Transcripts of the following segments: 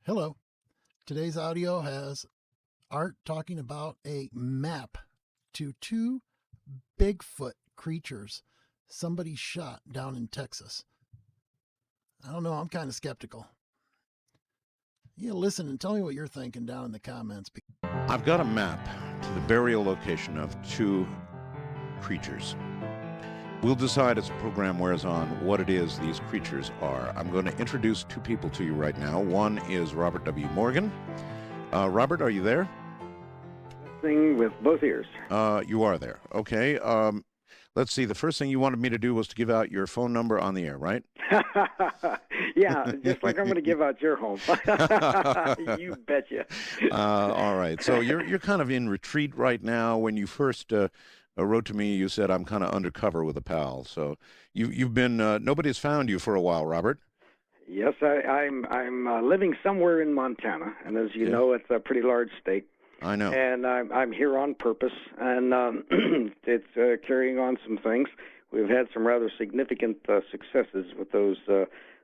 Hello. Today's audio has Art talking about a map to two Bigfoot creatures somebody shot down in Texas. I don't know, I'm kind of skeptical. Yeah, listen and tell me what you're thinking down in the comments. I've got a map to the burial location of two creatures. We'll decide as the program wears on what it is these creatures are. I'm going to introduce two people to you right now. One is Robert W. Morgan. Robert, are you there? Listening with both ears. You are there. Okay. Let's see. The first thing you wanted me to do was to give out your phone number on the air, right? Yeah, just like I'm going to give out your home. You betcha. All right. So you're kind of in retreat right now. When you first wrote to me, you said I'm kind of undercover with a pal. So you've been nobody's found you for a while, Robert. Yes, I'm living somewhere in Montana, and as you know, it's a pretty large state. I know. And I'm here on purpose, and it's carrying on some things. We've had some rather significant successes with those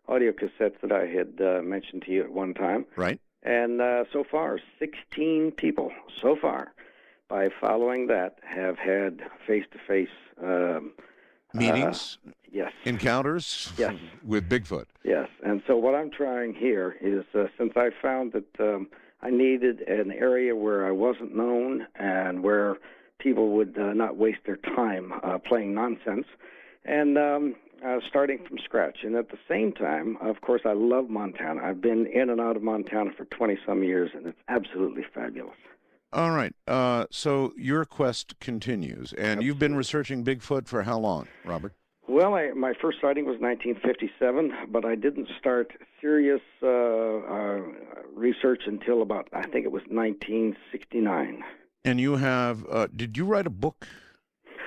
audio cassettes that I had mentioned to you at one time. Right. And so far, 16 people so far, by following that, have had face-to-face meetings. Yes. Encounters. Yes. With Bigfoot. Yes. And so what I'm trying here is, since I found that I needed an area where I wasn't known and where people would not waste their time playing nonsense, and starting from scratch. And at the same time, of course, I love Montana. I've been in and out of Montana for 20-some years, and it's absolutely fabulous. All right. So your quest continues, and Absolutely. You've been researching Bigfoot for how long, Robert? Well, my first sighting was 1957, but I didn't start serious research until about, I think it was 1969. And you have, did you write a book?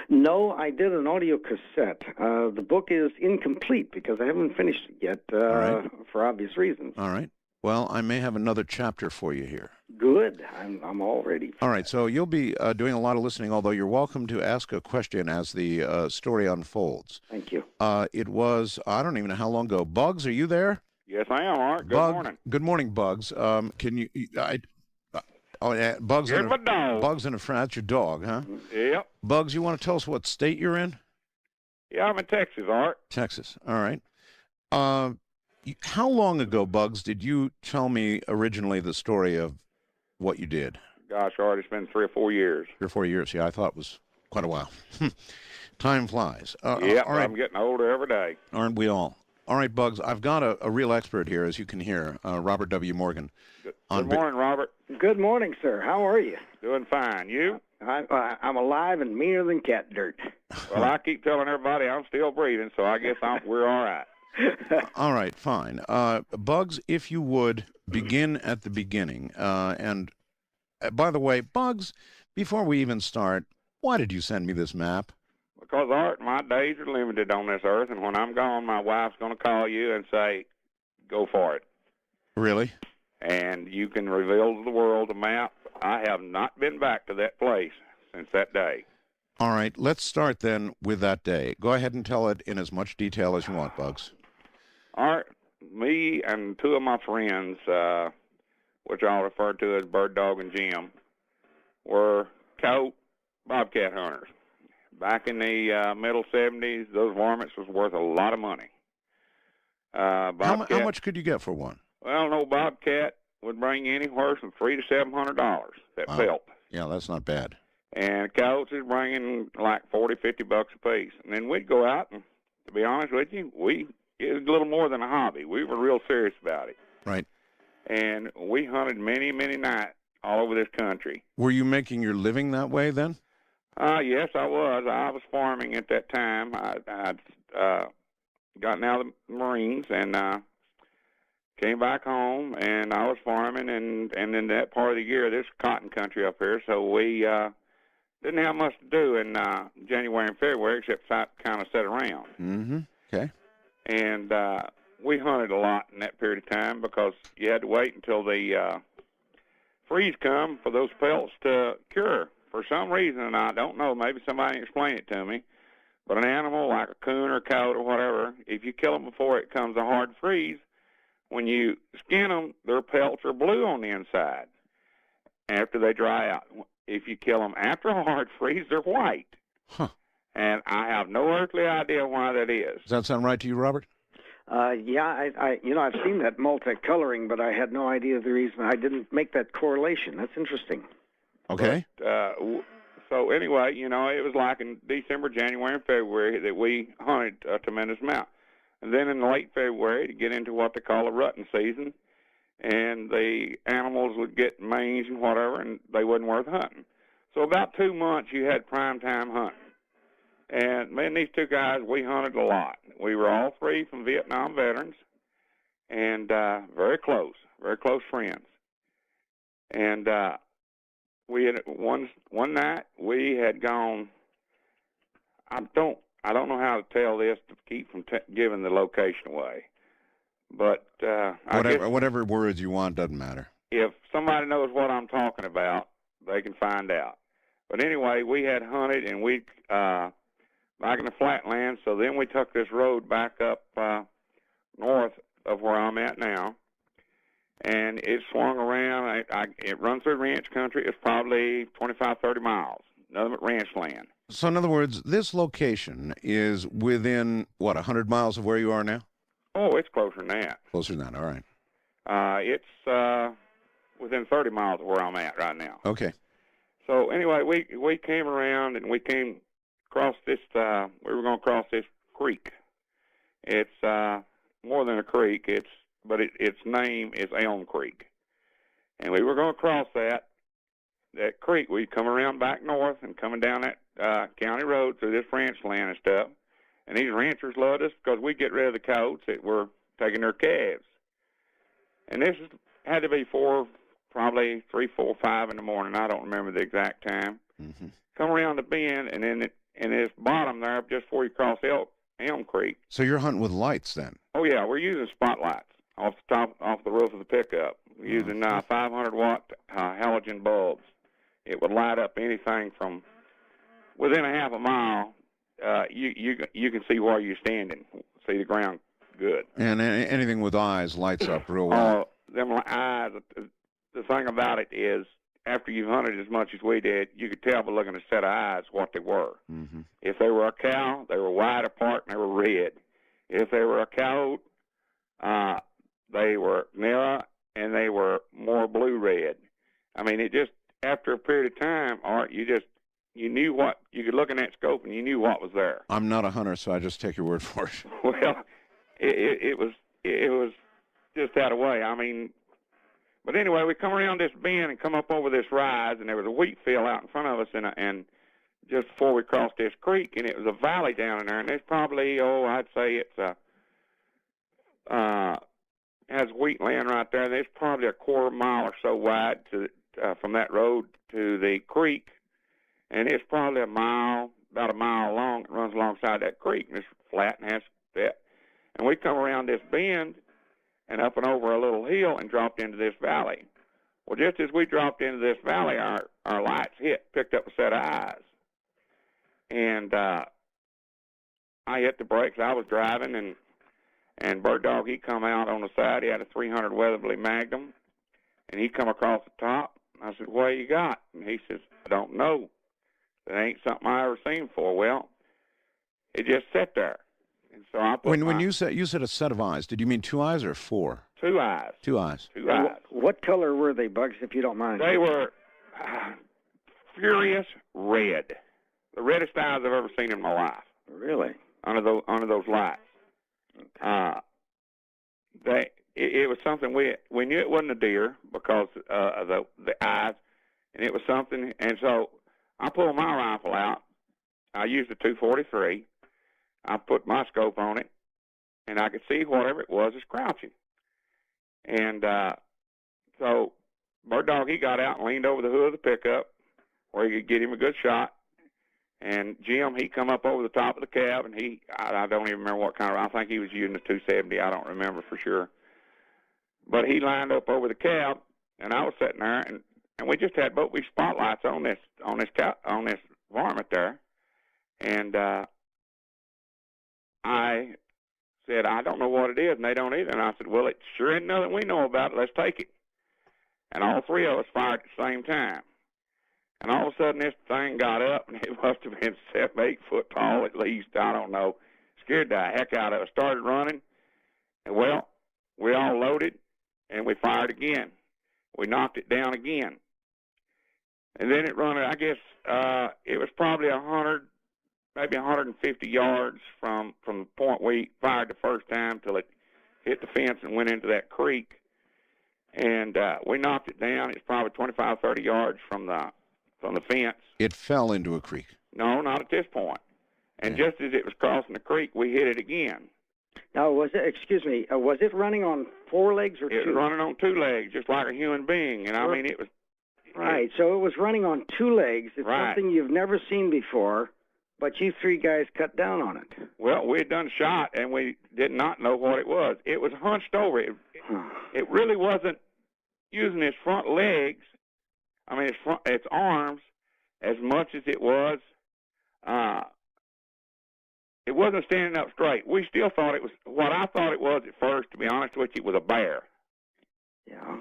No, I did an audio cassette. The book is incomplete because I haven't finished it yet for obvious reasons. All right. Well, I may have another chapter for you here. Good. I'm all ready. All right. So you'll be doing a lot of listening, although you're welcome to ask a question as the story unfolds. Thank you. It was, I don't even know how long ago. Bugs, are you there? Yes, I am, Art. Good morning. Good morning, Bugs. Can you, Bugs. Here's my dog. Bugs and a friend. That's your dog, huh? Yep. Bugs, you want to tell us what state you're in? Yeah, I'm in Texas, Art. Texas. All right. How long ago, Bugs, did you tell me originally the story of what you did? Gosh, Art, it's been 3 or 4 years. 3 or 4 years. Yeah, I thought it was quite a while. Time flies. Yep, all right. I'm getting older every day. Aren't we all? All right, Bugs, I've got a real expert here, as you can hear, Robert W. Morgan. Good morning, Robert. Good morning, sir. How are you? Doing fine. You? I'm alive and meaner than cat dirt. Well, I keep telling everybody I'm still breathing, so I guess we're all right. All right, fine. Bugs, if you would, begin at the beginning. And by the way, Bugs, before we even start, why did you send me this map? Because, Art, my days are limited on this earth, and when I'm gone, my wife's going to call you and say, go for it. Really? And you can reveal to the world the map. I have not been back to that place since that day. All right, let's start then with that day. Go ahead and tell it in as much detail as you want, Bugs. Art, me and 2 of my friends, which I'll refer to as Bird Dog and Jim, were coyote bobcat hunters. Back in the middle 70s, those varmints was worth a lot of money. How much could you get for one? Well, no bobcat would bring anywhere from $300 to $700, that pelt. Yeah, that's not bad. And coyotes is bringing like $40, $50 a piece. And then we'd go out, and to be honest with you, it was a little more than a hobby. We were real serious about it. Right. And we hunted many, many nights all over this country. Were you making your living that way then? Yes, I was. I was farming at that time. I'd gotten out of the Marines and came back home, and I was farming. And in that part of the year, there's cotton country up here, so we didn't have much to do in January and February except kind of sit around. Mm-hmm. Okay. And we hunted a lot in that period of time because you had to wait until the freeze come for those pelts to cure. For some reason, and I don't know, maybe somebody can explain it to me, but an animal like a coon or a coyote or whatever, if you kill them before it comes a hard freeze, when you skin them, their pelts are blue on the inside after they dry out. If you kill them after a hard freeze, they're white. Huh. And I have no earthly idea why that is. Does that sound right to you, Robert? Yeah, I've seen that multicoloring, but I had no idea the reason. I didn't make that correlation. That's interesting. Okay. But, so anyway, it was like in December, January, and February that we hunted a tremendous amount. And then in late February, to get into what they call a rutting season, and the animals would get mange and whatever, and they wasn't worth hunting. So about 2 months, you had prime time hunting. And me and these two guys, we hunted a lot. We were all three from Vietnam veterans, and very close friends. And we had one night we had gone. I don't know how to tell this to keep from giving the location away, but whatever words you want doesn't matter. If somebody knows what I'm talking about, they can find out. But anyway, we had hunted, and we back in the flatlands. So then we took this road back up north of where I'm at now, and it swung around. It runs through ranch country. It's probably 25, 30 miles, nothing but ranch land. So in other words, this location is within, 100 miles of where you are now? Oh, it's closer than that. Closer than that, all right. It's within 30 miles of where I'm at right now. Okay. So anyway, we came around, and we came across this, we were going to cross this creek. It's more than a creek, but its name is Elm Creek. And we were going to cross that creek. We'd come around back north and coming down that county road through this ranch land and stuff. And these ranchers loved us because we'd get rid of the coyotes that were taking their calves. And this had to be probably 3, 4, 5 in the morning. I don't remember the exact time. Mm-hmm. Come around the bend, and then in this bottom there, just before you cross Elm Creek. So you're hunting with lights then? Oh yeah, we're using spotlights off the roof of the pickup. We're using 500-watt halogen bulbs. It would light up anything from within a half a mile. You can see where you're standing, see the ground good. And anything with eyes lights up real well. Them eyes. The thing about it is, after you've hunted as much as we did, you could tell by looking at a set of eyes what they were. Mm-hmm. If they were a cow, they were wide apart and they were red. If they were a coyote, they were narrow and they were more blue-red. I mean, it just, after a period of time, Art, you knew what, you could look in that scope and you knew what was there. I'm not a hunter, so I just take your word for it. Well, it was just that way. I mean, but anyway, we come around this bend and come up over this rise, and there was a wheat field out in front of us, and just before we crossed this creek, and it was a valley down in there, and there's probably, I'd say it's has wheat land right there. There's probably a quarter mile or so wide from that road to the creek, and it's probably about a mile long. It runs alongside that creek, and it's flat and has that. And we come around this bend and up and over a little hill and dropped into this valley. Well, just as we dropped into this valley, our lights picked up a set of eyes. And I hit the brakes. I was driving, and Bird Dog, he come out on the side. He had a 300 Weatherly Magnum, and he come across the top. I said, "What you got?" And he says, "I don't know. That ain't something I ever seen before." Well, it just sat there. And so I put when you said a set of eyes, did you mean 2 eyes or 4? 2 eyes. 2 eyes. 2 eyes. What color were they, Bugs, if you don't mind? They were furious red. The reddest eyes I've ever seen in my life. Really? Under those lights. Okay. It was something we knew it wasn't a deer because of the eyes, and it was something. And so I pulled my rifle out. I used a .243. I put my scope on it, and I could see whatever it was crouching. And so Bird Dog, he got out and leaned over the hood of the pickup where he could get him a good shot. And Jim, he come up over the top of the cab, and I don't even remember what kind of, I think he was using a .270. I don't remember for sure. But he lined up over the cab, and I was sitting there, and we just had both these spotlights on this varmint there. And I said, I don't know what it is, and they don't either. And I said, well, it sure ain't nothing we know about it. Let's take it. And all three of us fired at the same time. And all of a sudden, this thing got up, and it must have been 7, 8 foot tall at least. I don't know. Scared the heck out of us. Started running, and, well, we all loaded, and we fired again. We knocked it down again. And then it run, I guess, it was probably 100, maybe 150 yards from the point we fired the first time till it hit the fence and went into that creek. And we knocked it down. It's probably 25, 30 yards from the fence. It fell into a creek. No, not at this point. And just as it was crossing the creek, we hit it again. Now, was it running on 4 legs or 2? It was running on 2 legs, just like a human being. And I mean, it was... Right, so it was running on 2 legs. It's right. Something you've never seen before, but you 3 guys cut down on it. Well, we had done shot, and we did not know what it was. It was hunched over. It really wasn't using its front legs, I mean, its arms, as much as it was. It wasn't standing up straight. We still thought it was, what I thought it was at first, to be honest with you, was a bear. Yeah.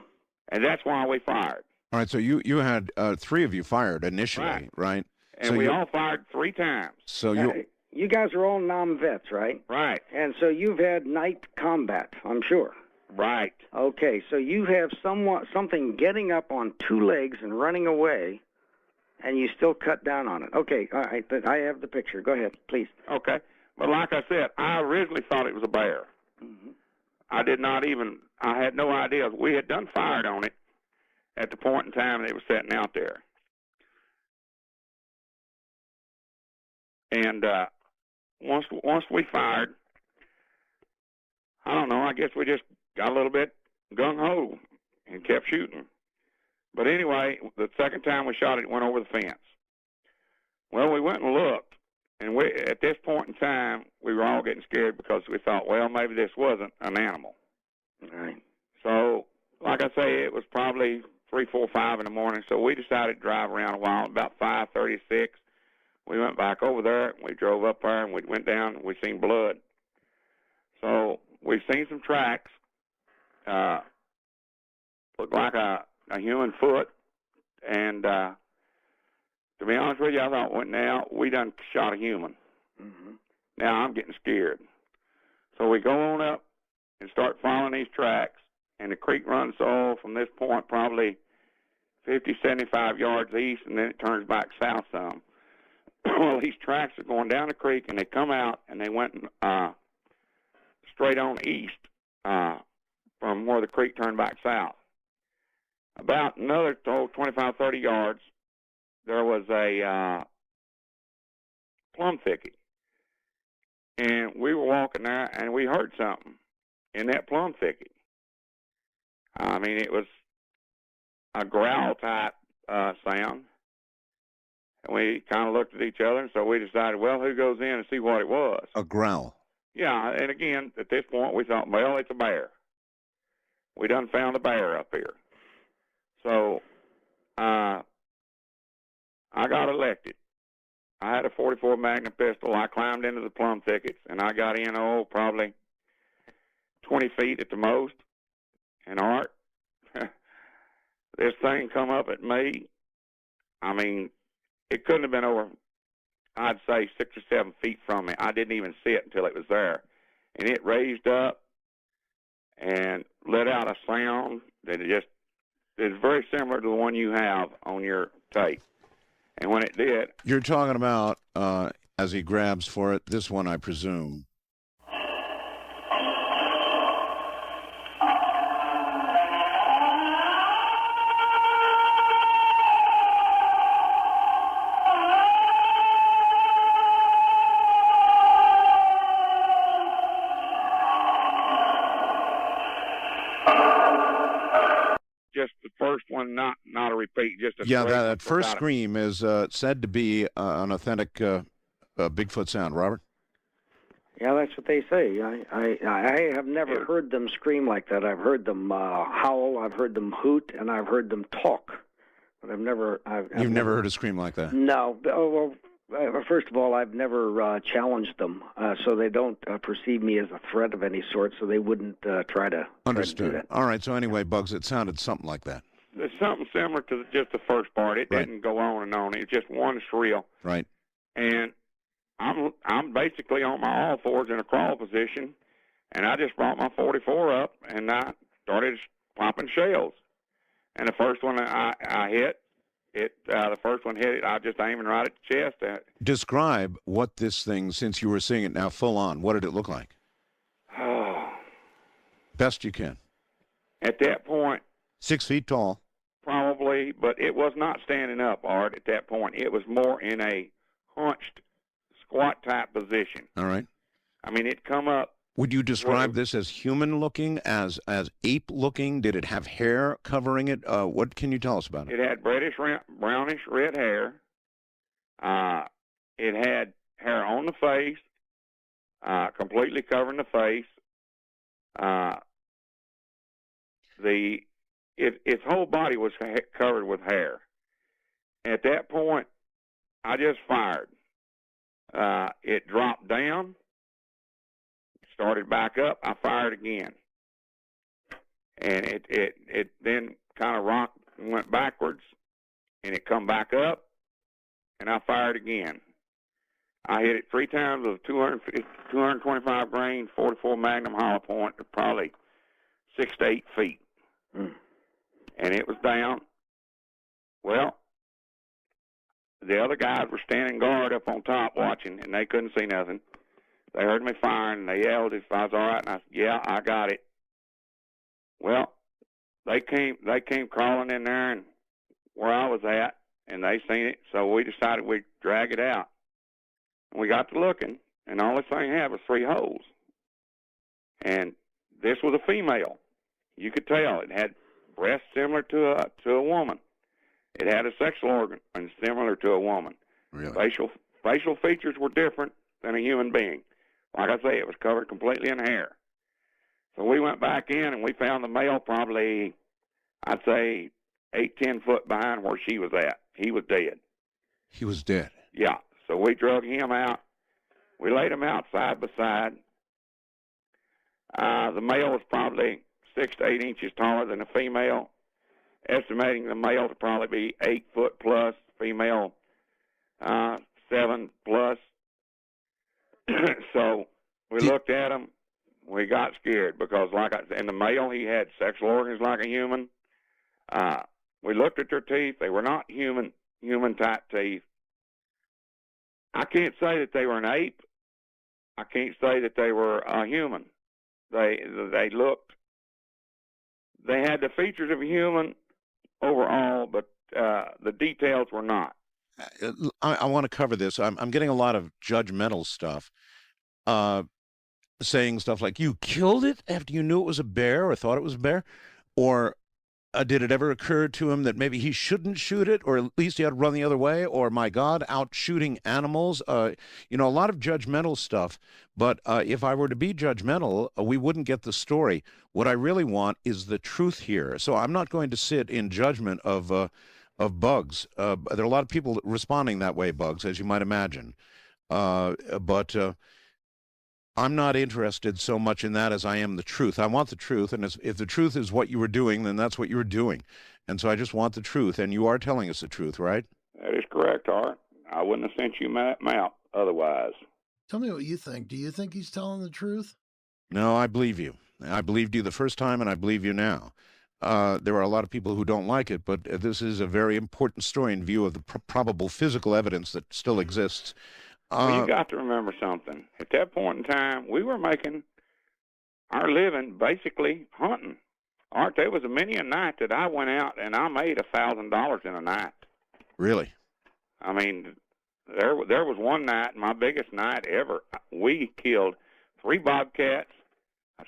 And that's why we fired. All right, so you had 3 of you fired initially, right? And so we all fired 3 times. So you guys are all non-vets, right? Right. And so you've had night combat, I'm sure. Right. Okay, so you have something getting up on 2 legs and running away, and you still cut down on it. Okay, all right, I have the picture. Go ahead, please. Okay. But like I said, I originally thought it was a bear. Mm-hmm. I had no idea. We had done fired on it at the point in time they were setting out there. And once we fired, I don't know, I guess we just got a little bit gung-ho and kept shooting. But anyway, the second time we shot it, it went over the fence. Well, we went and looked, and at this point in time, we were all getting scared because we thought, well, maybe this wasn't an animal. Right. So, like I say, it was probably 3, 4, 5 in the morning, so we decided to drive around a while. About 5:36, we went back over there, and we drove up there, and we went down, and we seen blood. So we've seen some tracks. Looked like a human foot, and to be honest with you, I thought, well, now we done shot a human. Mm-hmm. Now I'm getting scared. So we go on up and start following these tracks, and the creek runs from this point probably 50, 75 yards east, and then it turns back south some. Well, these tracks are going down the creek, and they come out, and they went straight on east from where the creek turned back south. About another 25, 30 yards, there was a plum thicket. And we were walking there, and we heard something in that plum thicket. I mean, it was a growl-type sound. And we kind of looked at each other, and so we decided, well, who goes in and see what it was? a growl. Yeah, and again, at this point, we thought, well, it's a bear. We done found a bear up here. So I got elected. I had a .44 Magnum pistol. I climbed into the plum thickets, and I got in, probably 20 feet at the most. And Art, this thing come up at me. I mean, it couldn't have been over, I'd say, 6 or 7 feet from me. I didn't even see it until it was there. And it raised up and let out a sound that is very similar to the one you have on your tape. And when it did... You're talking about, as he grabs for it, this one, I presume. Just the first one, not a repeat, just a... Yeah, that first scream is said to be an authentic Bigfoot sound, Robert? Yeah, that's what they say. I have never heard them scream like that. I've heard them howl, I've heard them hoot, and I've heard them talk. But I've never... You've never heard a scream like that? No. Well, First of all, I've never challenged them, so they don't perceive me as a threat of any sort, so they wouldn't try to Understood. do that. All right, so anyway, Bugs, it sounded something like that. It's something similar to just the first part. It Right. didn't go on and on. It's just one shrill. Right. And I'm basically on my all fours in a crawl position, and I just brought my 44 up, and I started popping shells. And the first one I hit, the first one hit it, I just aiming right at the chest. Describe what this thing, since you were seeing it now full on, what did it look like? Oh, Best you can. at that point, 6 feet tall. probably, but it was not standing up, Art, at that point. It was more in a hunched, squat-type position. All right. I mean, it come up. Would you describe this as human-looking, as ape-looking? Did it have hair covering it? What can you tell us about it? It had brownish red hair. It had hair on the face, completely covering the face. Its whole body was covered with hair. At that point, I just fired. It dropped down, started back up. I fired again, and it then kind of rocked and went backwards, and it come back up, and I fired again. I hit it 3 times with a 225 grain 44 Magnum hollow point, probably 6 to 8 feet. And it was down. Well, the other guys were standing guard up on top watching, and they couldn't see nothing. They heard me firing, and they yelled if I was all right, and I said, yeah, I got it. Well, they came crawling in there and where I was at, and they seen it, so we decided we'd drag it out. And we got to looking, and all this thing had was 3 holes. And this was a female. You could tell it had breasts similar to a woman. It had a sexual organ and similar to a woman. Really? Facial features were different than a human being. Like I say, it was covered completely in hair. So we went back in and we found the male probably, I'd say, 8-10 foot behind where she was at. He was dead. He was dead. Yeah. So we drug him out. We laid him out side by side. The male was probably 6 to 8 inches taller than the female, estimating the male to probably be 8 foot plus, female 7 plus. So we looked at him. We got scared because, like I said, in the male, he had sexual organs like a human. We looked at their teeth. They were not human type teeth. I can't say that they were an ape. I can't say that they were a human. They had the features of a human overall, but the details were not. I want to cover this. I'm getting a lot of judgmental stuff, saying stuff like, you killed it after you knew it was a bear or thought it was a bear? Or did it ever occur to him that maybe he shouldn't shoot it, or at least he had to run the other way? Or, my God, out shooting animals? A lot of judgmental stuff. But if I were to be judgmental, we wouldn't get the story. What I really want is the truth here. So I'm not going to sit in judgment of Bugs. There are a lot of people responding that way, Bugs, as you might imagine. But I'm not interested so much in that as I am the truth. I want the truth, and if the truth is what you were doing, then that's what you were doing. And so I just want the truth, and you are telling us the truth, right? That is correct, Art. I wouldn't have sent you map otherwise. Tell me what you think. Do you think he's telling the truth? No, I believe you. I believed you the first time, and I believe you now. There are a lot of people who don't like it, but this is a very important story in view of the probable physical evidence that still exists. Well, you got to remember something. At that point in time, we were making our living basically hunting. Art, there was many a night that I went out and I made $1,000 in a night. Really? I mean, there was one night, my biggest night ever. We killed 3 bobcats,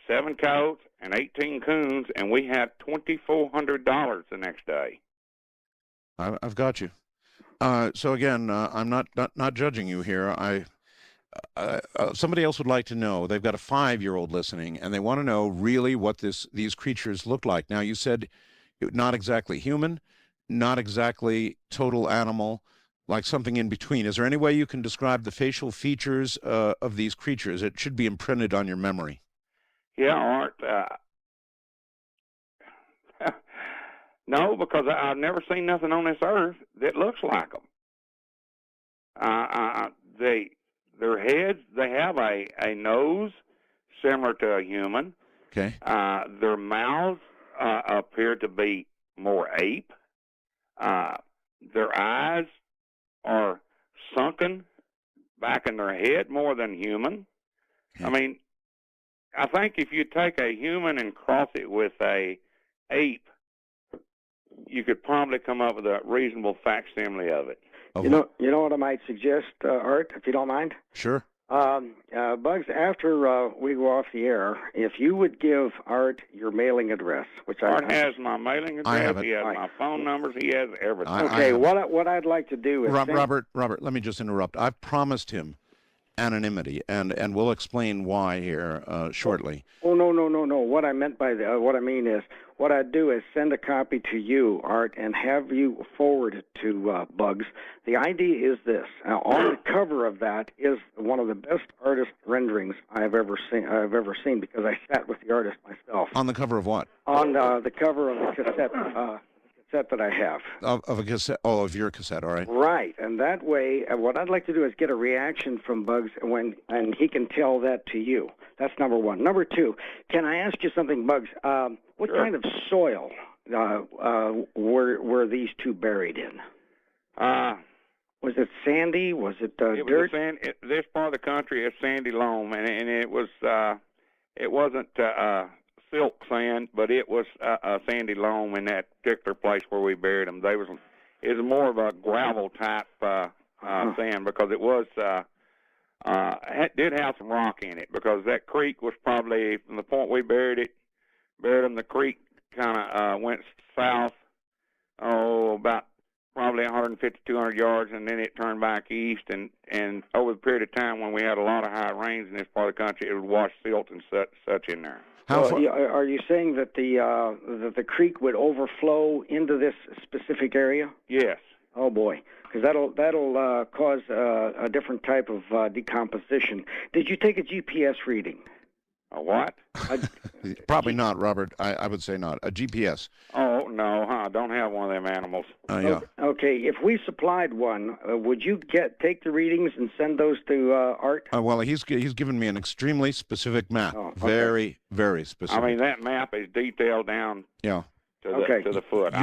7 coyotes, and 18 coons, and we had $2,400 the next day. I've got you. So again, I'm not judging you here. Somebody else would like to know. They've got a 5-year-old listening, and they want to know really what these creatures look like. Now, you said not exactly human, not exactly total animal, like something in between. Is there any way you can describe the facial features of these creatures? It should be imprinted on your memory. Yeah, Art. No, because I've never seen nothing on this earth that looks like them. Their heads, they have a nose similar to a human. Okay. Their mouths appear to be more ape. Their eyes are sunken back in their head more than human. Okay. I mean, I think if you take a human and cross it with a ape, you could probably come up with a reasonable facsimile of it. You know what I might suggest, Art, if you don't mind? Sure. Bugs, after we go off the air, if you would give Art your mailing address, which Art has my mailing address, I have it. He has my phone numbers, he has everything. Okay, what I'd like to do is... Robert, let me just interrupt. I've promised him anonymity, and we'll explain why here shortly. Oh, no. What I meant by what I mean is, what I'd do is send a copy to you, Art, and have you forward it to Bugs. The idea is this. On the cover of that is one of the best artist renderings I've ever seen, because I sat with the artist myself. On the cover of what? On the cover of the cassette that I have. Of a cassette? Oh, of your cassette, all right. Right, and that way, what I'd like to do is get a reaction from Bugs, and he can tell that to you. That's number one. Number two, can I ask you something, Bugs? What Sure. kind of soil were these two buried in? Was it sandy? Was it dirt? This part of the country is sandy loam, and it was it wasn't silk sand, but it was sandy loam in that particular place where we buried them. It was more of a gravel type sand, because it was it did have some rock in it, because that creek was probably, from the point we buried them, the creek kind of went south, about probably 150, 200 yards, and then it turned back east, and over the period of time when we had a lot of high rains in this part of the country, it would wash silt and such in there. Are you saying that the creek would overflow into this specific area? Yes. Oh boy, because that'll cause a different type of decomposition. Did you take a GPS reading? A what? Probably not, Robert. I would say not. A GPS. Oh, no, I don't have one of them animals. Yeah. Okay, if we supplied one, would you take the readings and send those to Art? Well, he's given me an extremely specific map. Oh, okay. Very, very specific. I mean, that map is detailed down yeah. to the foot.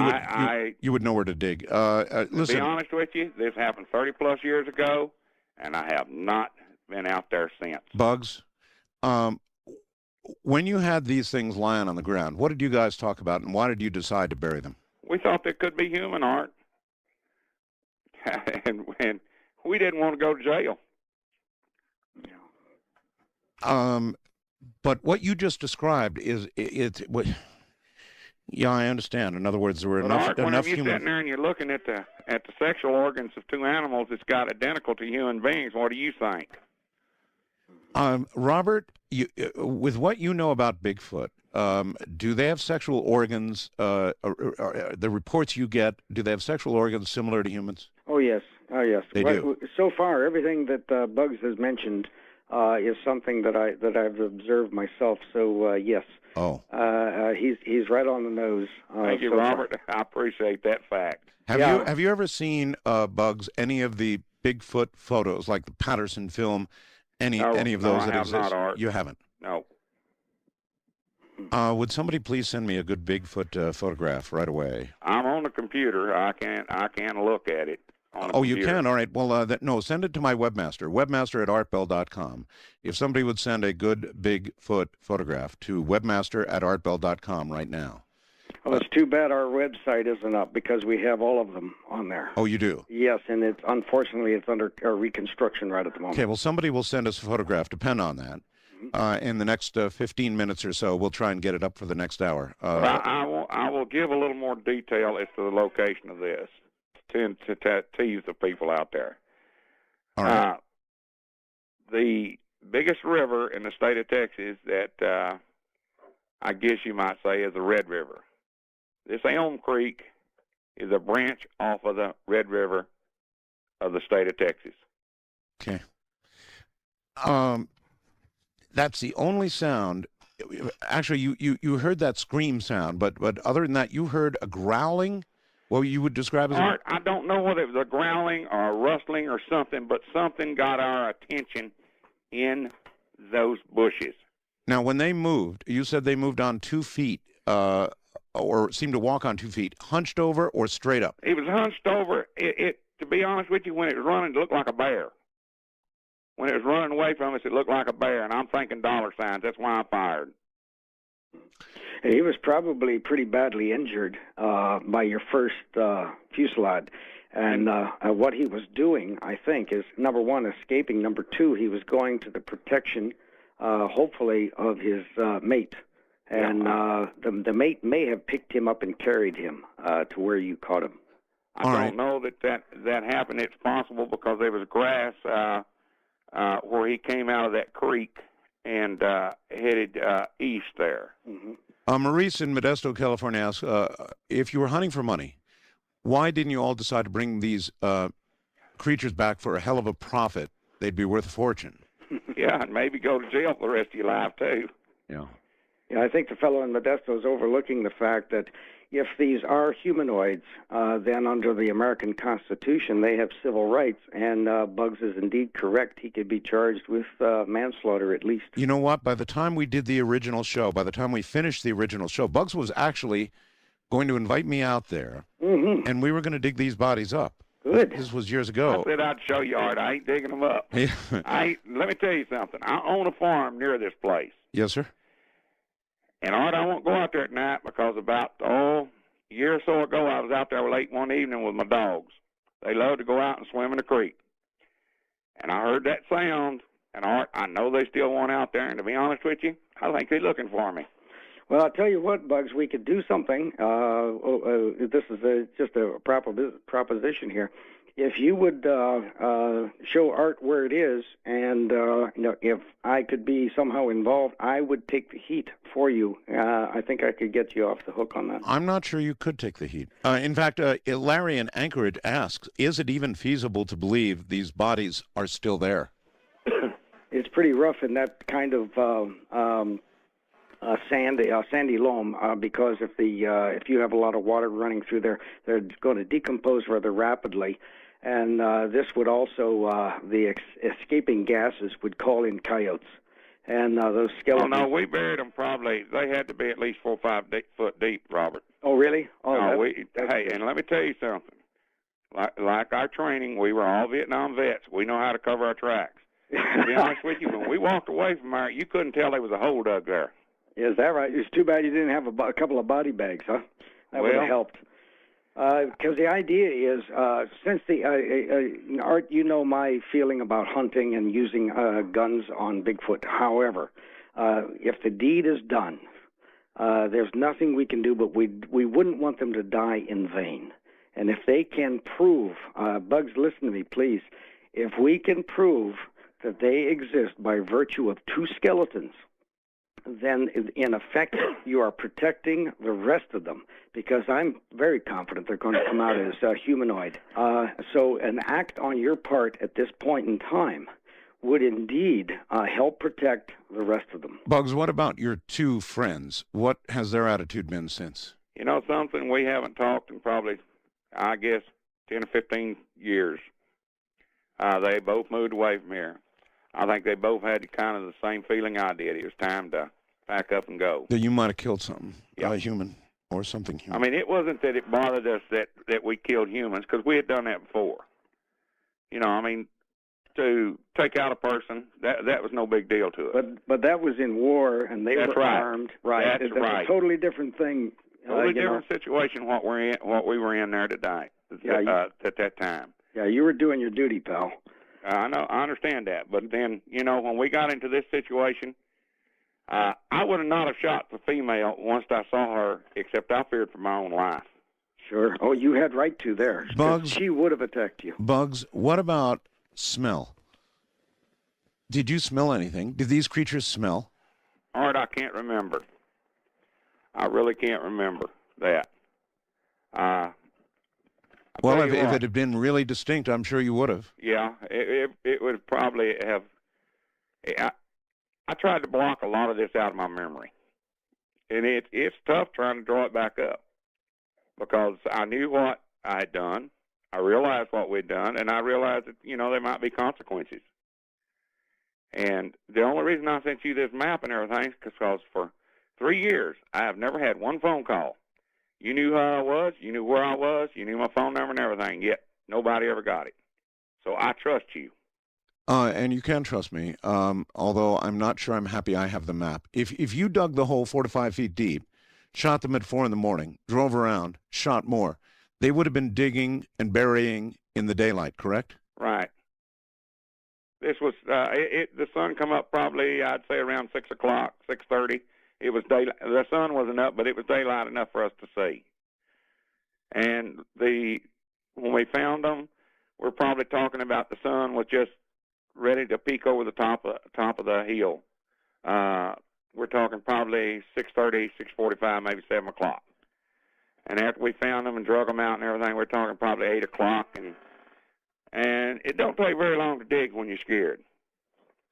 You would know where to dig. To listen. be honest with you, this happened 30-plus years ago, and I have not been out there since. Bugs, when you had these things lying on the ground, what did you guys talk about, and why did you decide to bury them? We thought they could be human, Art, and we didn't want to go to jail. But what you just described is what? Yeah, I understand. In other words, there were enough Whenever you're human. sitting there and you're looking at the sexual organs of two animals that's got identical to human beings, what do you think? Robert, with what you know about Bigfoot, do they have sexual organs? The reports you get, do they have sexual organs similar to humans? Oh yes. They do. So far, everything that Bugs has mentioned is something that I've observed myself. So yes. Oh. He's right on the nose. Thank you, so Robert. I appreciate that fact. Have you ever seen, Bugs, any of the Bigfoot photos, like the Patterson film? Any of those that exist? Not, Art. You haven't? No. Would somebody please send me a good Bigfoot photograph right away? I'm on the computer. I can't look at it. You can? All right. Well, no, send it to my webmaster, webmaster@artbell.com. If somebody would send a good Bigfoot photograph to webmaster@artbell.com right now. Well, it's too bad our website isn't up, because we have all of them on there. Oh, you do? Yes, and unfortunately it's under reconstruction right at the moment. Okay, well, somebody will send us a photograph. Depend on that. In the next 15 minutes or so, we'll try and get it up for the next hour. I will give a little more detail as to the location of this to tease the people out there. All right. The biggest river in the state of Texas that I guess you might say is the Red River. This Elm Creek is a branch off of the Red River of the state of Texas. Okay. That's the only sound. Actually, you heard that scream sound, but other than that, you heard a growling. What you would describe as Art, I don't know whether it was a growling or a rustling or something, but something got our attention in those bushes. Now, when they moved, you said they moved on 2 feet, or seemed to walk on 2 feet, hunched over or straight up? It was hunched over. To be honest with you, when it was running, it looked like a bear. When it was running away from us, it looked like a bear, and I'm thinking dollar signs. That's why I fired. He was probably pretty badly injured by your first fusillade. And what he was doing, I think, is, number one, escaping. Number two, he was going to the protection, hopefully, of his mate. And the mate may have picked him up and carried him to where you caught him. I don't know that happened. It's possible because there was grass where he came out of that creek and headed east there. Mm-hmm. Maurice in Modesto, California asks, if you were hunting for money, why didn't you all decide to bring these creatures back for a hell of a profit? They'd be worth a fortune. Yeah, and maybe go to jail for the rest of your life, too. Yeah. Yeah, I think the fellow in Modesto is overlooking the fact that if these are humanoids, then under the American Constitution, they have civil rights, and Bugs is indeed correct. He could be charged with manslaughter at least. You know what? By the time we did the original show, by the time we finished the original show, Bugs was actually going to invite me out there, and we were going to dig these bodies up. Good. This was years ago. I said I'd show you, Art. I ain't digging them up. Yeah. Let me tell you something. I own a farm near this place. Yes, sir. And, Art, I won't go out there at night because about, a year or so ago, I was out there late one evening with my dogs. They love to go out and swim in the creek. And I heard that sound, and, Art, I know they still want out there. And to be honest with you, I think they're looking for me. Well, I'll tell you what, Bugs, we could do something. This is just a proposition here. If you would show Art where it is, and if I could be somehow involved, I would take the heat for you. I think I could get you off the hook on that. I'm not sure you could take the heat. In fact, Larry in Anchorage asks, is it even feasible to believe these bodies are still there? It's pretty rough in that kind of sandy loam, because if you have a lot of water running through there, they're going to decompose rather rapidly, and this would also the escaping gases would call in coyotes, and those skeletons. Oh no, we buried them probably. They had to be at least 4 or 5 foot deep, Robert. Oh really? Oh, no, hey, and let me tell you something. Like our training, we were all Vietnam vets. We know how to cover our tracks. To be honest with you, when we walked away from there, you couldn't tell there was a hole dug there. Is that right? It's too bad you didn't have a couple of body bags, huh? That would have helped. Because the idea is, since Art, you know my feeling about hunting and using guns on Bigfoot. However, if the deed is done, there's nothing we can do, but we wouldn't want them to die in vain. And if they can prove, Bugs, listen to me, please. If we can prove that they exist by virtue of 2 skeletons, then in effect you are protecting the rest of them, because I'm very confident they're going to come out as humanoid. So an act on your part at this point in time would indeed help protect the rest of them. Bugs, what about your 2 friends? What has their attitude been since? You know something? We haven't talked in probably, I guess, 10 or 15 years. They both moved away from here. I think they both had kind of the same feeling I did. It was time to pack up and go. That you might have killed something, a human or something human. I mean, it wasn't that it bothered us that we killed humans, because we had done that before. You know, I mean, to take out a person, that was no big deal to us. But that was in war, and they were armed. Right. That's right. A totally different thing. Totally different situation what we were in there today at that time. Yeah, you were doing your duty, pal. I know, I understand that, but then, you know, when we got into this situation, I would have not have shot the female once I saw her, except I feared for my own life. Sure. Oh, you had right to there. Bugs, she would have attacked you. Bugs, what about smell? Did you smell anything? Did these creatures smell? Art, I can't remember. I really can't remember that. Well, tell if you it what. had been really distinct, I'm sure you would have. Yeah, it would probably have. I tried to block a lot of this out of my memory, and it's tough trying to draw it back up because I knew what I had done, I realized what we'd done, and I realized that there might be consequences. And the only reason I sent you this map and everything is because for 3 years I have never had one phone call. You knew who I was, you knew where I was, you knew my phone number and everything, yet nobody ever got it. So I trust you. And you can trust me, although I'm not sure I'm happy I have the map. If you dug the hole 4 to 5 feet deep, shot them at 4 in the morning, drove around, shot more, they would have been digging and burying in the daylight, correct? Right. This was the sun come up probably, I'd say, around 6 o'clock, 6:30. It was daylight. The sun wasn't up, but it was daylight enough for us to see. And when we found them, we're probably talking about the sun was just ready to peek over the top of the hill. We're talking probably 6:30, 6:45, maybe 7 o'clock. And after we found them and drug them out and everything, we're talking probably 8 o'clock. And it don't take very long to dig when you're scared.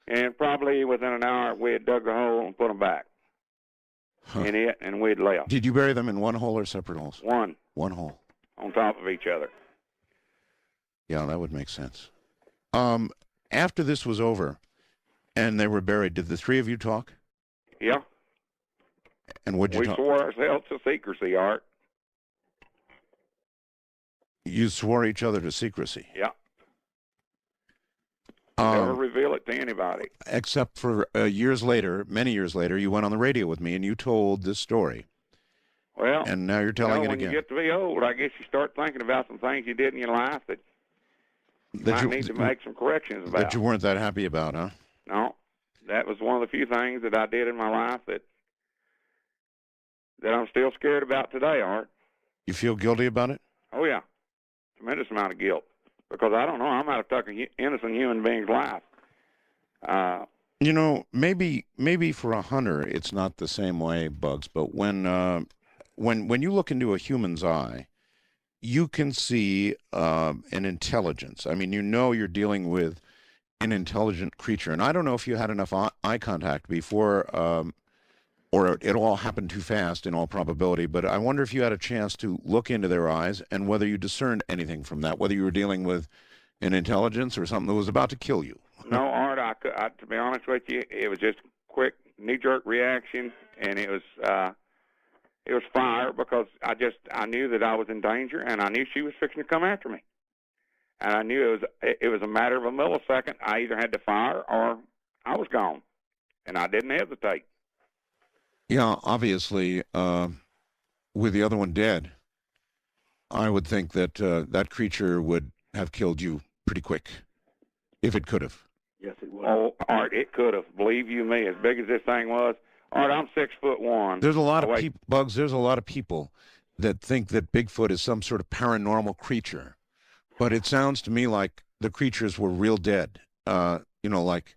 And probably within an hour, we had dug the hole and put them back in it, and we'd left. Did you bury them in one hole or separate holes? One. One hole. On top of each other. Yeah, that would make sense. After this was over and they were buried, did the three of you talk? Yeah. And what'd you We talk? swore ourselves to secrecy, Art. You swore each other to secrecy. Yeah. Never reveal it to anybody. Except for years later, many years later, you went on the radio with me and you told this story. Well, and now you're telling it again. When you get to be old, I guess you start thinking about some things you did in your life that you might need to make some corrections about. That you weren't that happy about, huh? No. That was one of the few things that I did in my life that I'm still scared about today, Art. You feel guilty about it? Oh, yeah. Tremendous amount of guilt. Because I don't know, I might have took an innocent human being's life. Maybe for a hunter it's not the same way, Bugs, but when you look into a human's eye, you can see an intelligence. I mean, you're dealing with an intelligent creature. And I don't know if you had enough eye contact before, or it all happened too fast in all probability, but I wonder if you had a chance to look into their eyes and whether you discerned anything from that, whether you were dealing with an intelligence or something that was about to kill you. No, Art, to be honest with you, it was just a quick knee-jerk reaction, and it was fire because I knew that I was in danger, and I knew she was fixing to come after me. And I knew it was a matter of a millisecond. I either had to fire or I was gone, and I didn't hesitate. Yeah, obviously, with the other one dead, I would think that that creature would have killed you pretty quick, if it could have. Yes, it would. Oh, Art, it could have. Believe you me, as big as this thing was. Art, I'm 6'1". There's a lot of people, Bugs. There's a lot of people that think that Bigfoot is some sort of paranormal creature, but it sounds to me like the creatures were real dead. Like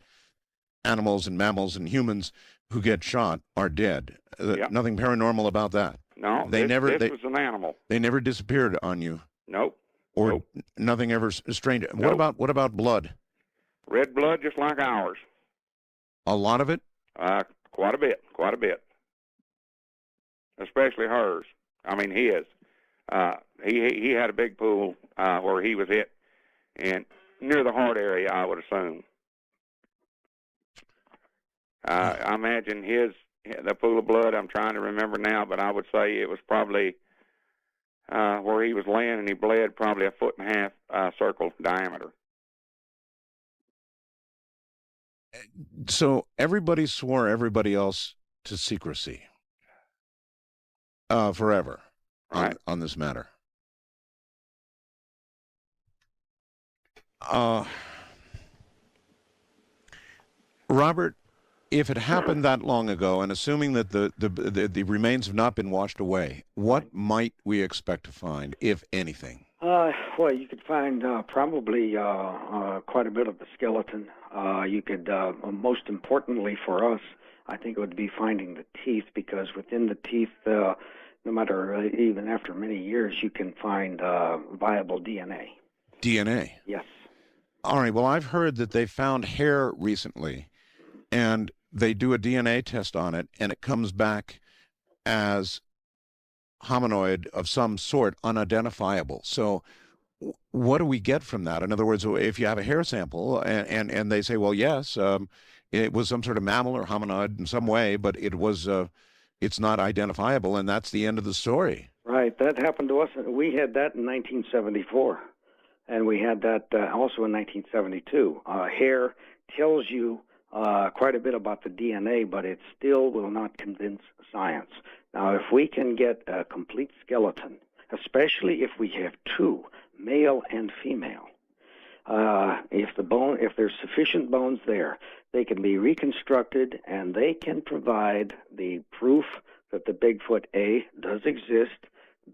animals and mammals and humans who get shot are dead. Yep. Nothing paranormal about that. No, this was an animal. They never disappeared on you. Nope. Or nothing ever strained. Nope. What about blood? Red blood, just like ours. A lot of it? Quite a bit. Especially hers. I mean, his. He had a big pool where he was hit, and near the heart area, I would assume. I imagine the pool of blood, I'm trying to remember now, but I would say it was probably where he was laying, and he bled probably 1.5 foot circle diameter. So everybody swore everybody else to secrecy forever on this matter. Robert, if it happened that long ago, and assuming that the remains have not been washed away, what might we expect to find, if anything? Well, you could find probably quite a bit of the skeleton. You could, most importantly for us, I think it would be finding the teeth, because within the teeth no matter even after many years, you can find viable DNA. DNA? Yes. All right, well, I've heard that they found hair recently, and they do a DNA test on it, and it comes back as hominoid of some sort, unidentifiable. So what do we get from that? In other words, if you have a hair sample and they say, well, yes, it was some sort of mammal or hominoid in some way, but it's not identifiable, and that's the end of the story. Right. That happened to us. We had that in 1974, and we had that also in 1972. Hair tells you quite a bit about the DNA, but it still will not convince science. Now, if we can get a complete skeleton, especially if we have two, male and female, if there's sufficient bones there, they can be reconstructed, and they can provide the proof that the Bigfoot, A, does exist,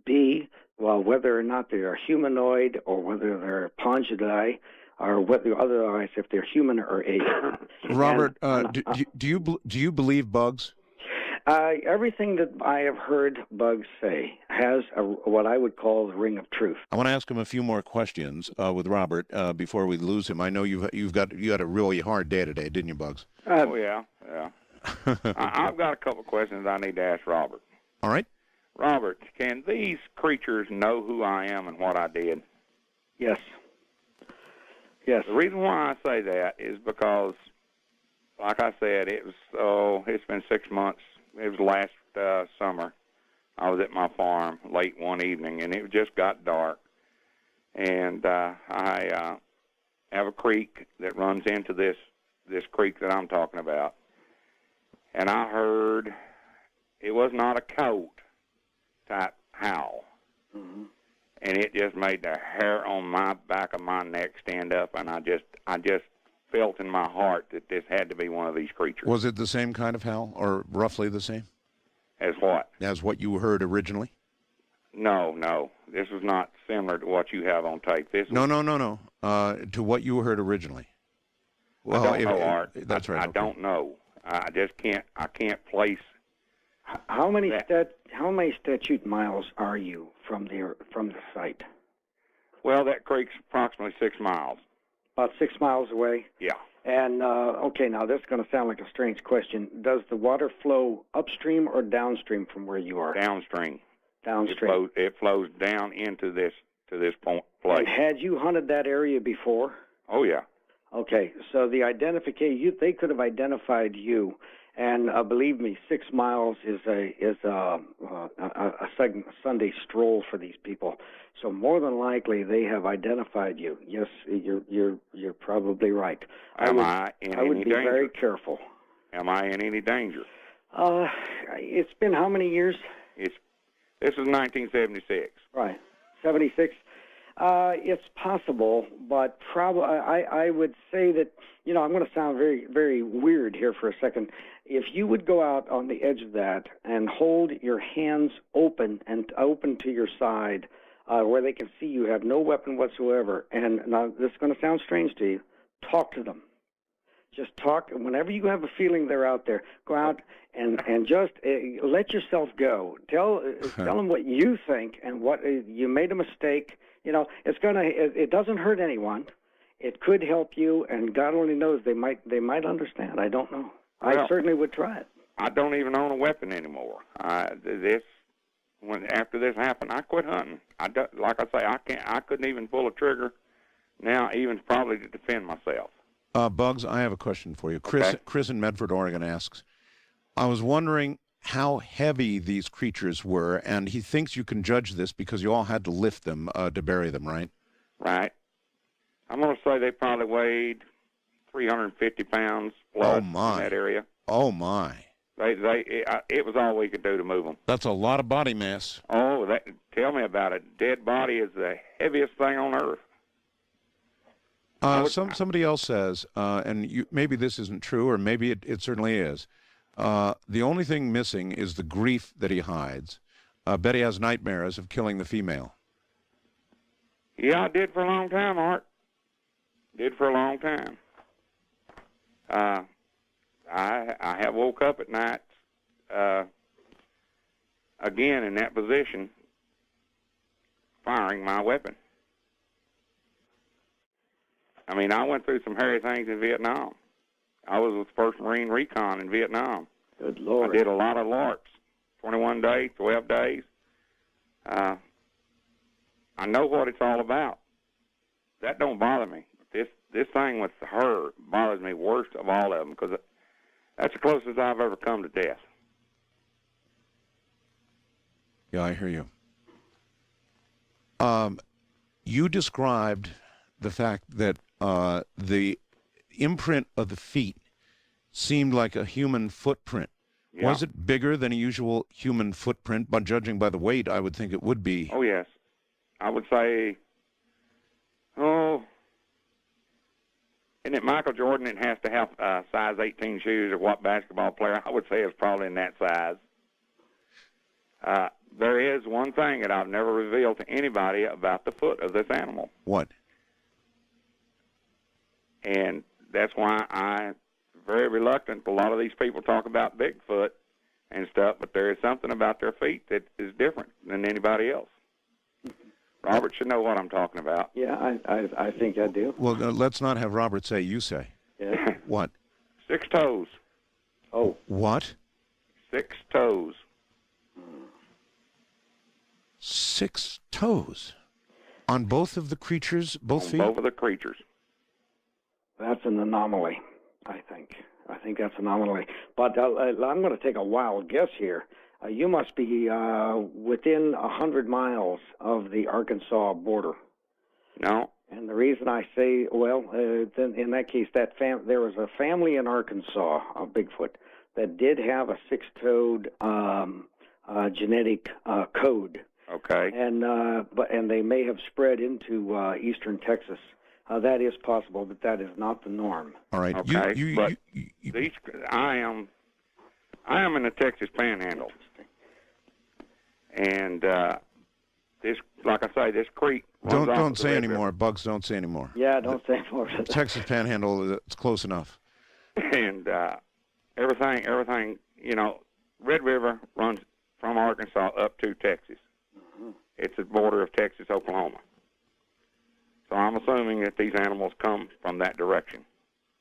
B, well, whether or not they are humanoid or whether they're pongidai, or whether otherwise if they're human or ape. Robert, do you believe bugs? Everything that I have heard bugs say has what I would call the ring of truth. I want to ask him a few more questions with Robert before we lose him. I know you had a really hard day today, didn't you, Bugs? Oh yeah. I've got a couple of questions I need to ask Robert. All right. Robert, can these creatures know who I am and what I did? Yes. Yes. The reason why I say that is because, like I said, it's been 6 months. It was last summer. I was at my farm late one evening, and it just got dark. And I have a creek that runs into this creek that I'm talking about. And I heard it was not a coat type howl. Mm-hmm. And it just made the hair on my back of my neck stand up, and I just felt in my heart that this had to be one of these creatures. Was it the same kind of howl, or roughly the same? As what? As what you heard originally? No. This was not similar to what you have on tape. No. To what you heard originally. Well, I don't know, Art. That's right. I don't know. I just can't. I can't place. How many statute miles are you from the site? Well, that creek's approximately 6 miles. About 6 miles away? Yeah. And, okay, now this is going to sound like a strange question. Does the water flow upstream or downstream from where you are? Downstream. Downstream. It flows down into this place. And had you hunted that area before? Oh, yeah. Okay, so the identification, they could have identified you. And believe me, 6 miles is a Sunday stroll for these people. So more than likely, they have identified you. Yes, you're probably right. I would be very careful. Am I in any danger? It's been how many years? This is 1976. Right, 76. It's possible, but probably I would say that, I'm going to sound very, very weird here for a second. If you would go out on the edge of that and hold your hands open to your side where they can see you have no weapon whatsoever, and now this is going to sound strange to you, talk to them. Just talk. Whenever you have a feeling they're out there, go out and just let yourself go. Tell them what you think and what you made a mistake. It doesn't hurt anyone. It could help you, and God only knows they might understand. I don't know. I certainly would try it. I don't even own a weapon anymore. After this happened, I quit hunting. Like I say, I couldn't even pull a trigger now, even probably to defend myself. Bugs, I have a question for you. Okay. Chris in Medford, Oregon asks, I was wondering how heavy these creatures were, and he thinks you can judge this because you all had to lift them to bury them, right? Right. I'm going to say they probably weighed 350 pounds plus in that area. Oh, my. It was all we could do to move them. That's a lot of body mass. Oh, tell me about it. Dead body is the heaviest thing on earth. Somebody else says, and maybe this isn't true, or maybe it certainly is, the only thing missing is the grief that he hides. Bet he has nightmares of killing the female. Yeah, I did for a long time, Art. Did for a long time. I have woke up at night again in that position, firing my weapon. I mean, I went through some hairy things in Vietnam. I was with 1st Marine Recon in Vietnam. Good Lord. I did a lot of LARPs, 21 days, 12 days. I know what it's all about. That don't bother me. This thing with her bothers me worst of all of them, because that's the closest I've ever come to death. Yeah, I hear you. You described the fact that the imprint of the feet seemed like a human footprint. Yeah. Was it bigger than a usual human footprint? But judging by the weight, I would think it would be. Oh, yes. I would say, isn't it Michael Jordan that has to have size 18 shoes, or what basketball player? I would say it's probably in that size. There is one thing that I've never revealed to anybody about the foot of this animal. What? And that's why I'm very reluctant. A lot of these people talk about Bigfoot and stuff, but there is something about their feet that is different than anybody else. Robert should know what I'm talking about. Yeah, I think I do. Well, let's not have Robert say, you say. Yeah. What? 6 toes. Oh. What? 6 toes. 6 toes? On both of the creatures, both On feet? both of the creatures. That's an anomaly, I think. I think that's an anomaly. But I'm going to take a wild guess here. You must be within 100 miles of the Arkansas border. No. And the reason I say, then in that case, there was a family in Arkansas of Bigfoot that did have a 6-toed genetic code. Okay. And they may have spread into eastern Texas. That is possible, but that is not the norm. All right. Okay. I am in the Texas Panhandle, and this, like I say, this creek. Don't say anymore, Bugs. Don't say anymore. Yeah, don't say more. Texas Panhandle, it's close enough. And everything. You know, Red River runs from Arkansas up to Texas. Mm-hmm. It's the border of Texas, Oklahoma. So I'm assuming that these animals come from that direction.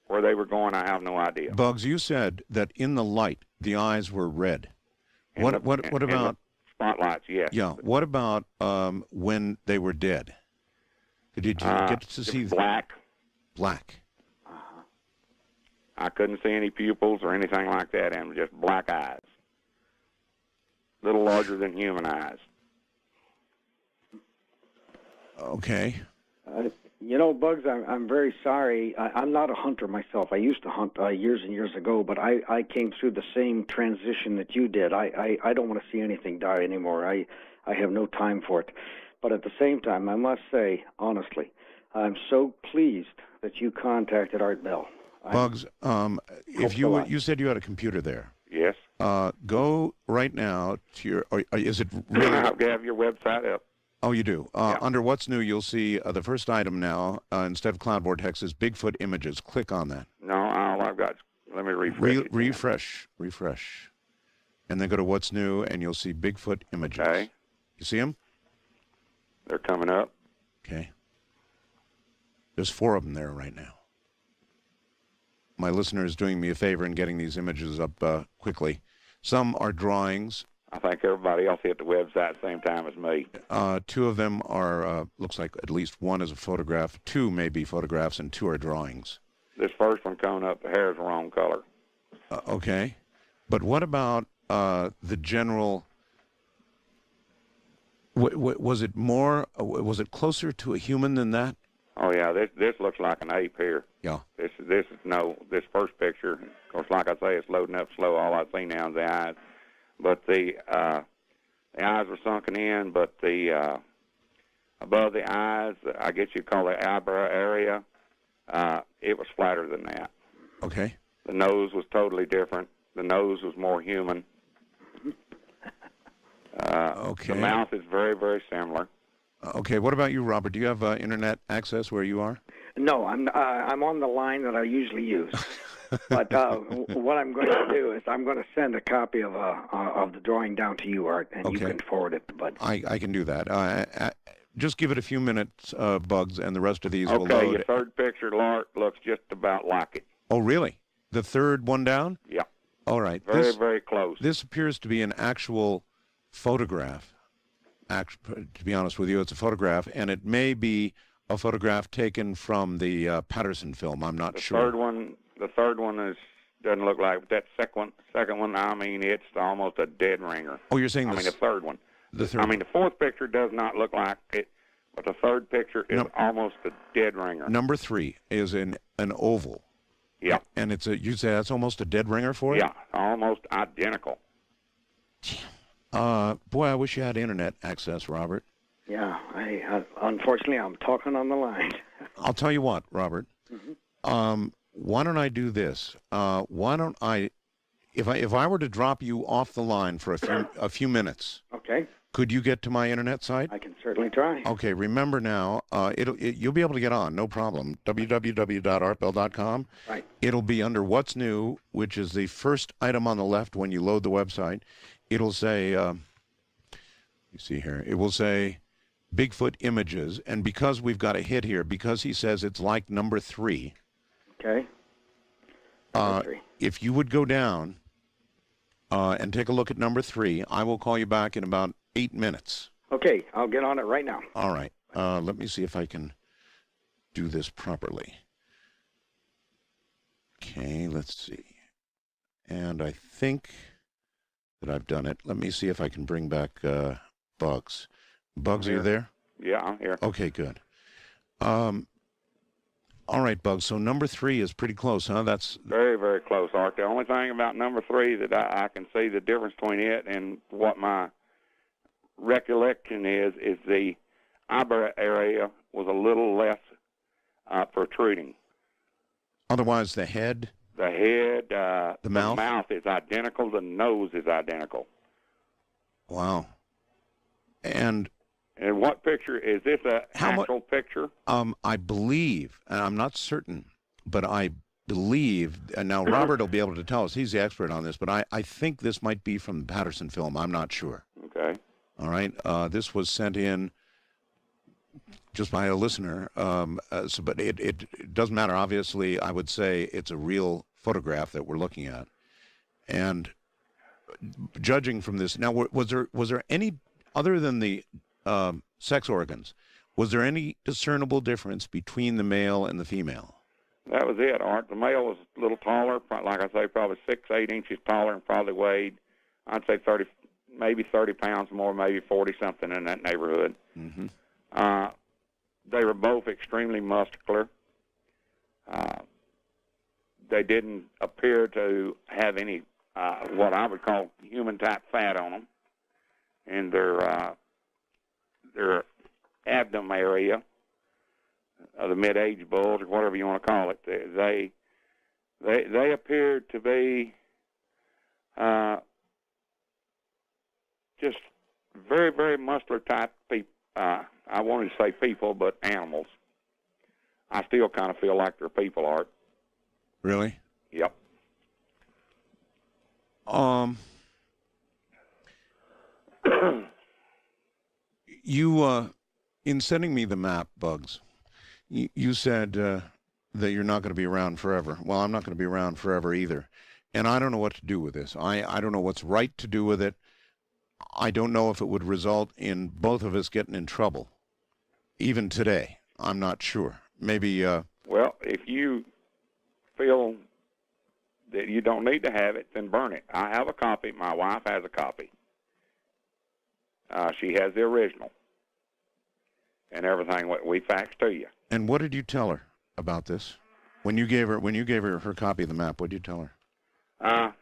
Where they were going, I have no idea. Bugs, you said that in the light, the eyes were red. What about spotlights? Yes. Yeah. What about when they were dead? Did you get to see black? Black. Uh-huh. I couldn't see any pupils or anything like that, and just black eyes, a little larger than human eyes. Okay. Bugs, I'm very sorry. I'm not a hunter myself. I used to hunt years and years ago, but I came through the same transition that you did. I don't want to see anything die anymore. I have no time for it. But at the same time, I must say, honestly, I'm so pleased that you contacted Art Bell. Bugs, if you said you had a computer there. Yes. Go right now to your. Is it really? I have your website up. Oh, you do. Yeah. Under What's New, you'll see the first item now. Instead of cloud vortex, is Bigfoot images. Click on that. No, all I've got. Let me refresh. Refresh, and then go to What's New, and you'll see Bigfoot images. Okay. You see them? They're coming up. Okay. There's 4 of them there right now. My listener is doing me a favor and getting these images up quickly. Some are drawings. I think everybody else hit the website at the same time as me. 2 of them are, looks like at least 1 is a photograph. 2 may be photographs, and 2 are drawings. This first one coming up, the hair is the wrong color. Okay. But what about the general... was it closer to a human than that? Oh, yeah, this looks like an ape here. Yeah. This first picture, of course, like I say, it's loading up slow. All I see now is the eyes. But the eyes were sunken in, but the above the eyes, I guess you'd call it eyebrow area, it was flatter than that. Okay. The nose was totally different. The nose was more human. Okay. The mouth is very, very similar. Okay. What about you, Robert? Do you have internet access where you are? No, I'm on the line that I usually use. But what I'm going to do is I'm going to send a copy of the drawing down to you, Art, and you can forward it to Bud. I can do that. Just give it a few minutes, Bugs, and the rest of these will load. Okay, your third picture, Lark, looks just about like it. Oh, really? The third one down? Yeah. All right. Very, very close. This appears to be an actual photograph. To be honest with you, it's a photograph, and it may be a photograph taken from the Patterson film. I'm not sure. The third one doesn't look like that. Second one, I mean, it's almost a dead ringer. Oh, you're saying the third one. The fourth picture does not look like it, but the third picture is almost a dead ringer. Number 3 is an oval. Yeah. And you say that's almost a dead ringer for it? Yeah, almost identical. Boy, I wish you had internet access, Robert. Yeah, unfortunately, I'm talking on the line. I'll tell you what, Robert. Mm-hmm. Why don't I do this? Why don't I, if I were to drop you off the line for a few minutes? Okay. Could you get to my internet site? I can certainly try. Okay. Remember now, you'll be able to get on, no problem. www.artbell.com. Right. It'll be under What's New, which is the first item on the left when you load the website. It'll say, you see here, it will say Bigfoot images, and because we've got a hit here, because he says it's like number 3. Okay. Number 3. If you would go down and take a look at number 3, I will call you back in about 8 minutes. Okay, I'll get on it right now. All right. Let me see if I can do this properly. Okay, let's see. And I think that I've done it. Let me see if I can bring back Bugs. Bugs, are you there? Yeah, I'm here. Okay, good. All right, Bugs. So number 3 is pretty close, huh? That's very, very close, Art. The only thing about number 3 that I can see the difference between it and what my recollection is the eyebrow area was a little less protruding. Otherwise, the head? The head, the mouth? The mouth is identical. The nose is identical. Wow. And what picture is this? An actual picture? I believe, and I'm not certain, but I believe, and now Robert will be able to tell us. He's the expert on this, but I think this might be from the Patterson film. I'm not sure. Okay. All right. This was sent in just by a listener, but it doesn't matter. Obviously, I would say it's a real photograph that we're looking at, and judging from this, now was there any other than the sex organs? Was there any discernible difference between the male and the female? That was it, Art. The male was a little taller, like I say, probably 6-8 inches taller, and probably weighed, I'd say 30 pounds more, maybe 40-something in that neighborhood. Mm-hmm. They were both extremely muscular. They didn't appear to have any what I would call human-type fat on them. In their abdomen area, the mid-age bulge, or whatever you want to call it, they appeared to be just very, very muscular type people. I wanted to say people, but animals. I still kind of feel like they're people, Art. Really? Yep. You, in sending me the map, Bugs, you said that you're not going to be around forever. Well, I'm not going to be around forever either. And I don't know what to do with this. I don't know what's right to do with it. I don't know if it would result in both of us getting in trouble. Even today, I'm not sure. Maybe... Well, if you feel that you don't need to have it, then burn it. I have a copy. My wife has a copy. She has the original and everything what we faxed to you. And what did you tell her about this? When you gave her her copy of the map, what did you tell her?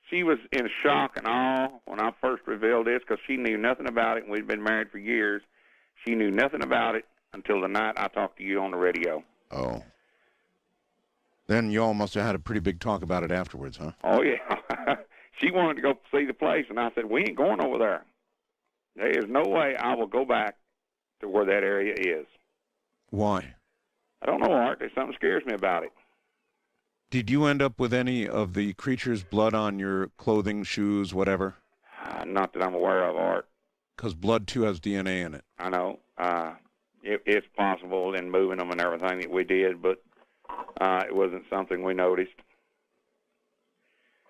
She was in shock and awe when I first revealed this because she knew nothing about it, and we'd been married for years. She knew nothing about it until the night I talked to you on the radio. Oh. Then you all must have had a pretty big talk about it afterwards, huh? Oh, yeah. She wanted to go see the place, and I said, we ain't going over there. There is no way I will go back to where that area is. Why? I don't know, Art. There's something scares me about it. Did you end up with any of the creature's blood on your clothing, shoes, whatever? Not that I'm aware of, Art. Because blood, too, has DNA in it. I know. It's possible in moving them and everything that we did, but it wasn't something we noticed.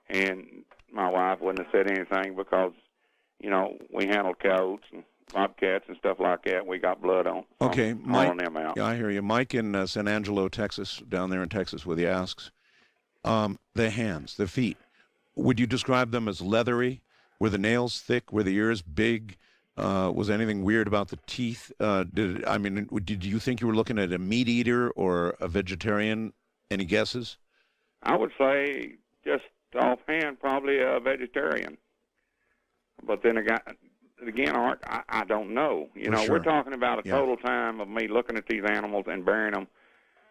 And my wife wouldn't have said anything because, you know, we handled coyotes and bobcats and stuff like that. We got blood on. Okay, Mike. On them out. Yeah, I hear you. Mike in San Angelo, Texas, down there in Texas with you asks, the hands, the feet, would you describe them as leathery? Were the nails thick? Were the ears big? Was anything weird about the teeth? Did you think you were looking at a meat eater or a vegetarian? Any guesses? I would say just offhand, probably a vegetarian. But then again, Art, I don't know. You know, sure. We're talking about a total time of me looking at these animals and burying them.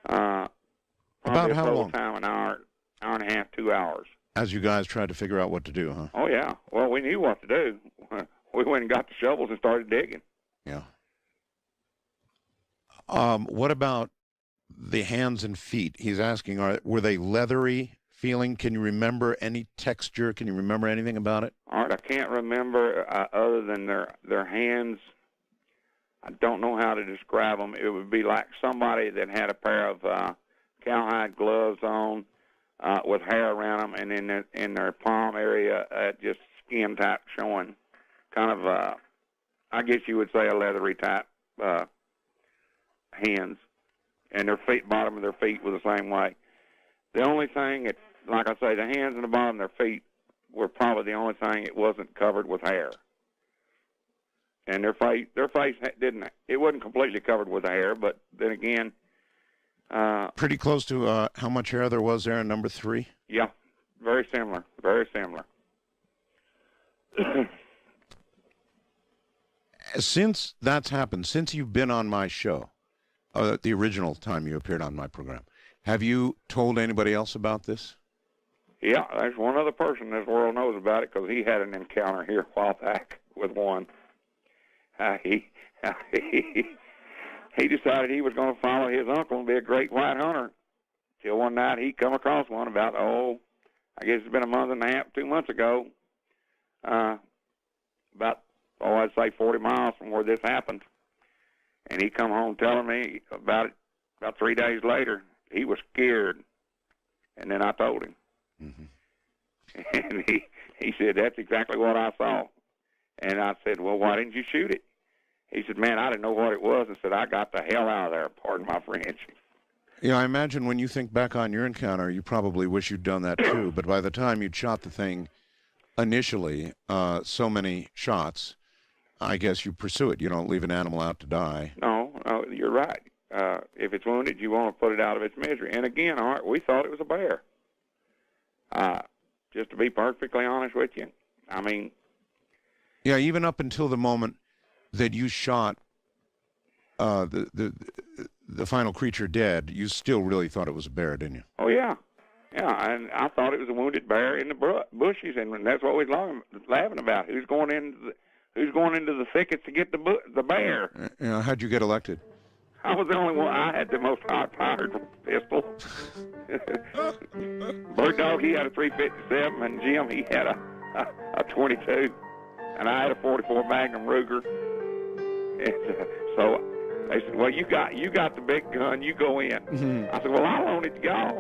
About how total long? Time, an hour and a half, 2 hours. As you guys tried to figure out what to do, huh? Oh, yeah. Well, we knew what to do. We went and got the shovels and started digging. Yeah. What about the hands and feet? He's asking, were they leathery feeling? Can you remember any texture? Can you remember anything about it? All right, I can't remember other than their hands. I don't know how to describe them. It would be like somebody that had a pair of cowhide gloves on with hair around them, and in their palm area, just skin type showing. Kind of, I guess you would say a leathery type hands. And their feet, bottom of their feet were the same way. The only thing, like I say, the hands and the bottom of their feet were probably the only thing it wasn't covered with hair. And their face it wasn't completely covered with hair, but then again... pretty close to how much hair there was there in number 3? Yeah, very similar, very similar. Since that's happened, since you've been on my show, the original time you appeared on my program, have you told anybody else about this? Yeah, there's one other person in this world knows about it because he had an encounter here a while back with one. He decided he was going to follow his uncle and be a great white hunter. Till one night he come across one about, I guess it's been a month and a half, 2 months ago, about, I'd say 40 miles from where this happened. And he come home telling me about it. About 3 days later, he was scared. And then I told him. Mm-hmm. And he said, that's exactly what I saw. And I said, well, why didn't you shoot it? He said, man, I didn't know what it was. And said, I got the hell out of there, pardon my French. Yeah, I imagine when you think back on your encounter, you probably wish you'd done that too. But by the time you'd shot the thing initially, so many shots, I guess you pursue it. You don't leave an animal out to die. No, you're right. If it's wounded, you want to put it out of its misery. And again, Art, we thought it was a bear. Just to be perfectly honest with you, I mean... Yeah, even up until the moment that you shot the final creature dead, you still really thought it was a bear, didn't you? Oh, yeah. Yeah, and I thought it was a wounded bear in the bushes, and that's what we was laughing about. Who's going into the thickets to get the bear? How'd you get elected? I was the only one. I had the most high-powered pistol. Bird Dog, he had a 357, and Jim, he had a 22, and I had a 44 Magnum Ruger. And, so they said, well, you got the big gun, you go in. Mm-hmm. I said, well, I loan it to y'all.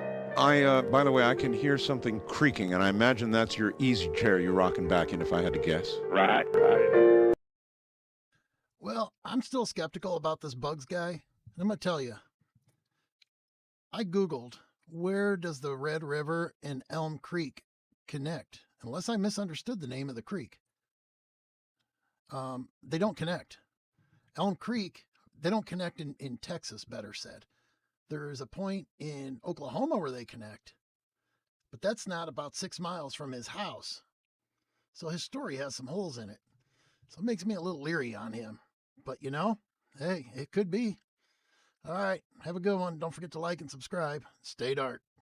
By the way, I can hear something creaking, and I imagine that's your easy chair you're rocking back in, if I had to guess. Right. Well, I'm still skeptical about this Bugs guy. I'm going to tell you. I Googled, where does the Red River and Elm Creek connect? Unless I misunderstood the name of the creek. They don't connect. Elm Creek, they don't connect in Texas, better said. There is a point in Oklahoma where they connect, but that's not about 6 miles from his house. So his story has some holes in it. So it makes me a little leery on him. But hey, it could be. All right, have a good one. Don't forget to like and subscribe. Stay dark.